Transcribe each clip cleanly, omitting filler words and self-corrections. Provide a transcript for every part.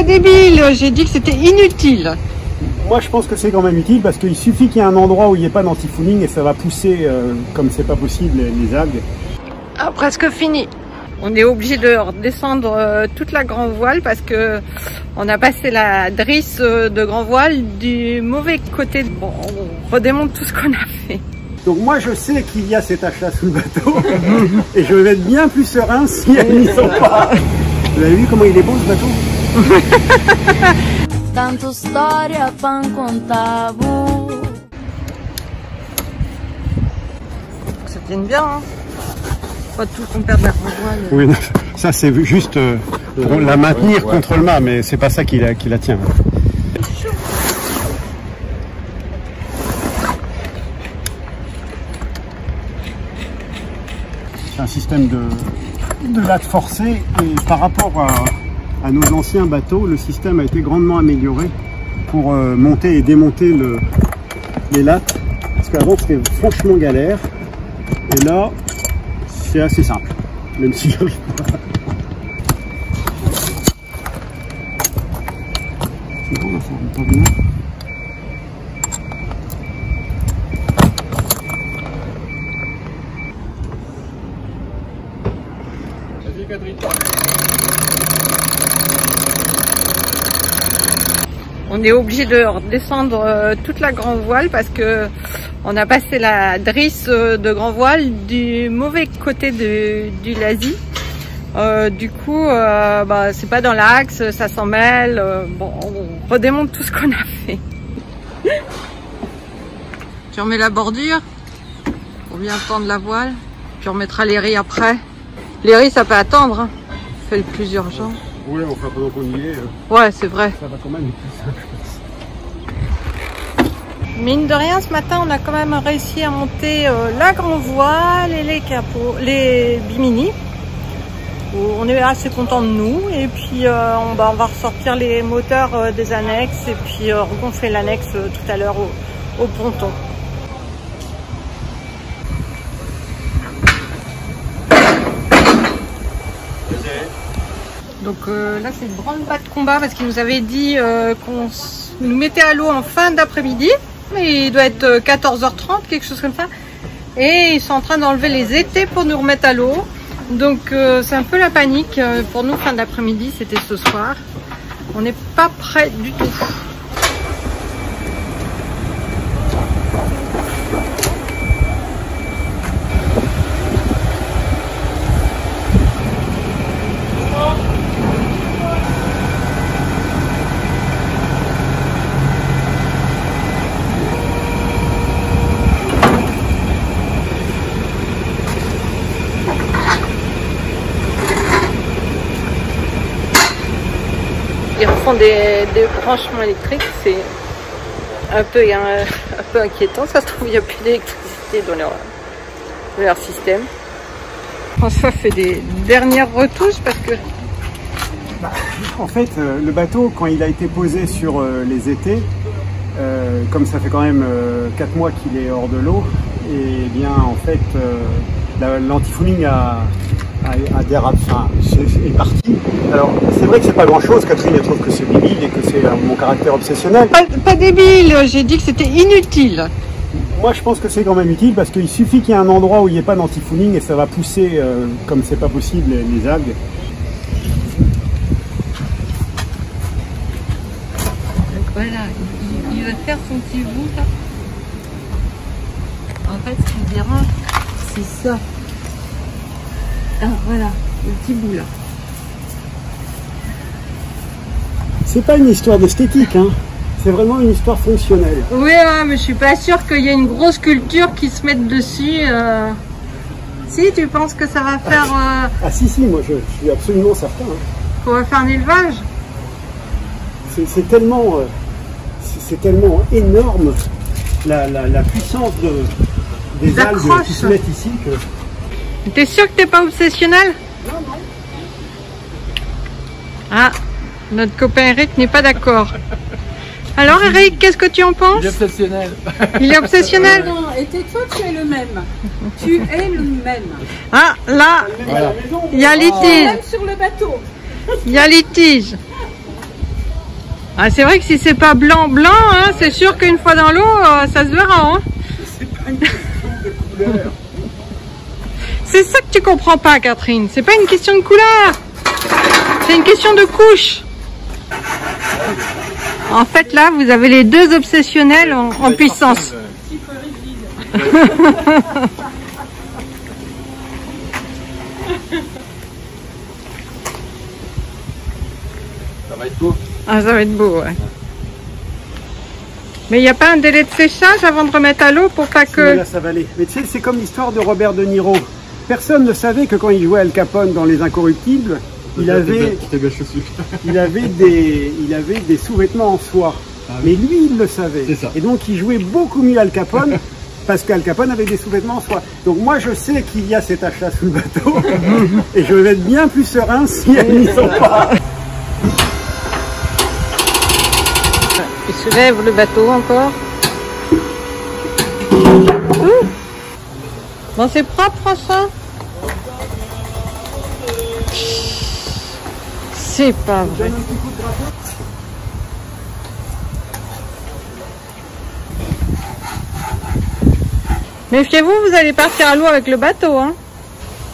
Pas débile, j'ai dit que c'était inutile. Moi je pense que c'est quand même utile parce qu'il suffit qu'il y ait un endroit où il n'y ait pas d'antifouling et ça va pousser, comme c'est pas possible, les algues. Ah, presque fini. On est obligé de redescendre toute la grand voile parce que on a passé la drisse de grand voile du mauvais côté. Bon, on redémonte tout ce qu'on a fait. Donc moi je sais qu'il y a ces taches là sous le bateau et je vais être bien plus serein si elles n'y sont pas. Vous avez vu comment il est beau ce bateau? Tanto storia pan contavo. Ça tienne bien, hein. Pas tout qu'on perd de la grand voile. Oui, ça c'est juste pour la maintenir contre le mât, mais c'est pas ça qui la tient. C'est un système de latte forcée et par rapport à nos anciens bateaux, le système a été grandement amélioré pour monter et démonter les lattes. Parce qu'avant c'était franchement galère et là c'est assez simple, même si j'arrive pas. C'est bon, ça rentre pas bien. On est obligé de redescendre toute la grand voile parce que on a passé la drisse de grand voile du mauvais côté du Lazy. Du coup, c'est pas dans l'axe, ça s'en mêle. Bon, on redémonte tout ce qu'on a fait. Tu remets la bordure pour bien tendre la voile, puis on mettra les riz après. Les riz, ça peut attendre, hein. Fait le plus urgent. Oui, enfin pendant qu'on y est, ouais, c'est vrai. Ça va quand même être plus simple. Mine de rien, ce matin, on a quand même réussi à monter la grand voile et les capots, les bimini. On est assez content de nous et puis on va ressortir les moteurs des annexes et puis regonfler l'annexe tout à l'heure au ponton. Donc là c'est le branle-bas de combat parce qu'il nous avait dit qu'on nous mettait à l'eau en fin d'après-midi. Mais il doit être 14h30, quelque chose comme ça. Et ils sont en train d'enlever les étais pour nous remettre à l'eau. Donc c'est un peu la panique. Pour nous, fin d'après-midi, c'était ce soir. On n'est pas prêt du tout. Ils refont des branchements électriques, c'est un peu inquiétant. Ça se trouve, il n'y a plus d'électricité dans leur système. François fait des dernières retouches parce que... En fait, le bateau, quand il a été posé sur les étais, comme ça fait quand même 4 mois qu'il est hors de l'eau, et bien en fait, l'antifouling est parti. Alors, c'est vrai que c'est pas grand chose, Catherine, elle trouve que c'est débile et que c'est mon caractère obsessionnel. Pas débile, j'ai dit que c'était inutile. Moi, je pense que c'est quand même utile parce qu'il suffit qu'il y ait un endroit où il n'y ait pas d'antifouling et ça va pousser, comme c'est pas possible, les algues. Donc voilà, il va faire son petit bout là. En fait, ce qu'il dérange, c'est ça. Ah, voilà, le petit bout là. C'est pas une histoire d'esthétique, hein. C'est vraiment une histoire fonctionnelle. Oui, ouais, mais je suis pas sûre qu'il y ait une grosse culture qui se mette dessus. Si, tu penses que ça va faire... Ah si, moi je suis absolument certain. Hein. Qu'on va faire un élevage. C'est tellement énorme la puissance des algues qui se mettent ici que... T'es sûr que t'es pas obsessionnel? Non, non. Ah, notre copain Eric n'est pas d'accord. Alors Eric, qu'est-ce que tu en penses? Il est obsessionnel. Il est obsessionnel? Non, et tais-toi, tu es le même. Tu es le même. Ah, là, Voilà. il y a litige. Même sur le bateau. Il y a litige. Ah, c'est vrai que si c'est pas blanc, hein, c'est sûr qu'une fois dans l'eau, ça se verra. Hein. C'est pas une question de couleur. C'est ça que tu comprends pas, Catherine. C'est pas une question de couleur. C'est une question de couche. En fait, là, vous avez les deux obsessionnels en puissance. Ça va être beau. Ah, ça va être beau, ouais. Mais il n'y a pas un délai de séchage avant de remettre à l'eau pour pas que... Là, ça va aller. Mais tu sais, c'est comme l'histoire de Robert De Niro. Personne ne savait que quand il jouait Al Capone dans Les Incorruptibles, il avait des sous-vêtements en soie. Ah oui. Mais lui, il le savait. C'est ça. Et donc, il jouait beaucoup mieux Al Capone parce qu'Al Capone avait des sous-vêtements en soie. Donc, moi, je sais qu'il y a cette tache-là sous le bateau et je vais être bien plus serein si elles n'y sont pas. Il se lève le bateau encore. Bon, c'est propre, François? C'est pas vrai. Méfiez-vous, vous allez partir à l'eau avec le bateau, hein.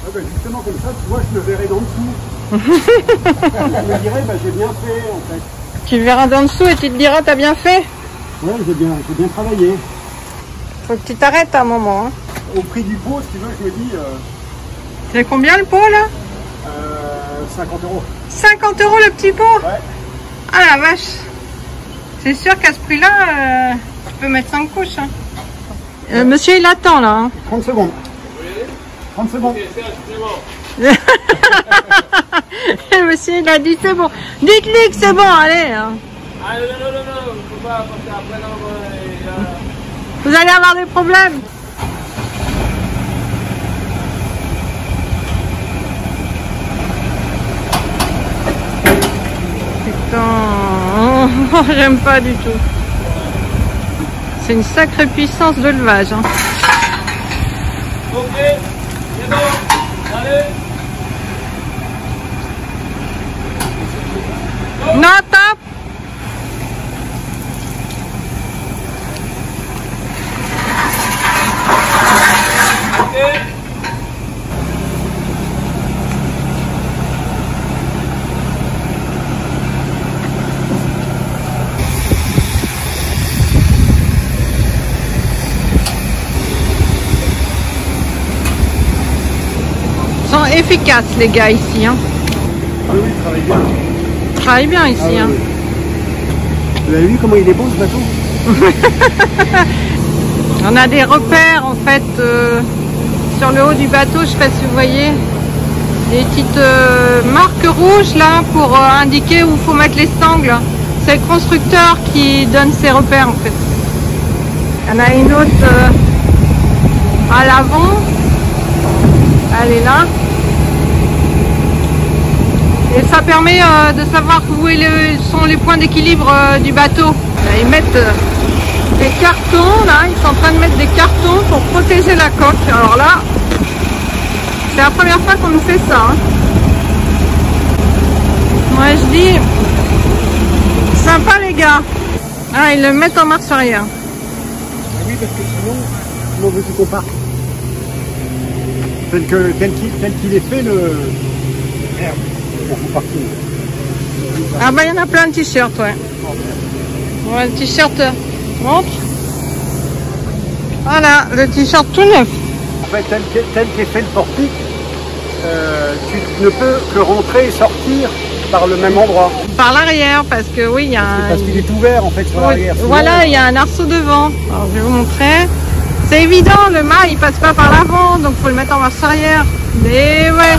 Ah ben justement, comme ça, tu vois, je le verrai d'en dessous. Je me dirais, j'ai bien fait, en fait. Tu le verras d'en dessous et tu te diras, t'as bien fait. Ouais, j'ai bien travaillé. Faut que tu t'arrêtes à un moment, hein. Au prix du pot, si tu veux, je me dis... C'est combien le pot, là? 50 euros. 50 € le petit pot? Ouais. Ah la vache. C'est sûr qu'à ce prix-là, tu peux mettre 5 couches. Hein. Monsieur, il attend, là. Hein. 30 secondes. 30 secondes. Monsieur, il a dit c'est bon. Dites-lui que c'est bon, allez. Hein. Ah non, faut pas, parce qu'après, non, Vous allez avoir des problèmes. Putain, j'aime pas du tout. C'est une sacrée puissance de levage. Hein. Ok, c'est bon, allez. Non, top. Ok. Ils sont efficaces, les gars, ici. Hein. Ah oui, il travaille bien. Ils travaillent bien ici. Ah oui, hein. oui. Vous avez vu comment il est beau, ce bateau? On a des repères, en fait, sur le haut du bateau. Je sais pas si vous voyez. Des petites marques rouges, là, pour indiquer où il faut mettre les sangles. C'est le constructeur qui donne ces repères, en fait. Il y en a une autre à l'avant. Elle est là. Et ça permet de savoir où sont les points d'équilibre du bateau. Là, ils mettent des cartons, là, ils sont en train de mettre des cartons pour protéger la coque. Alors là, c'est la première fois qu'on nous fait ça. Hein. Moi je dis, sympa les gars. Ah, ils le mettent en marche arrière. Ah oui, parce que sinon, comment veux-tu qu'on parte? Tel qu'il est fait, le... Merde, on faut partir. Ah bah il y en a plein de t-shirts, ouais. Ouais, le t-shirt montre. Voilà, le t-shirt tout neuf. En fait, tel qu'est fait le portique, tu ne peux que rentrer et sortir par le même endroit. Par l'arrière, parce que oui, il y a un... Parce qu'il est ouvert en fait sur l'arrière. Voilà, il y a un arceau devant. Alors je vais vous montrer. C'est évident, le mât il passe pas par l'avant, donc faut le mettre en marche arrière. Mais ouais.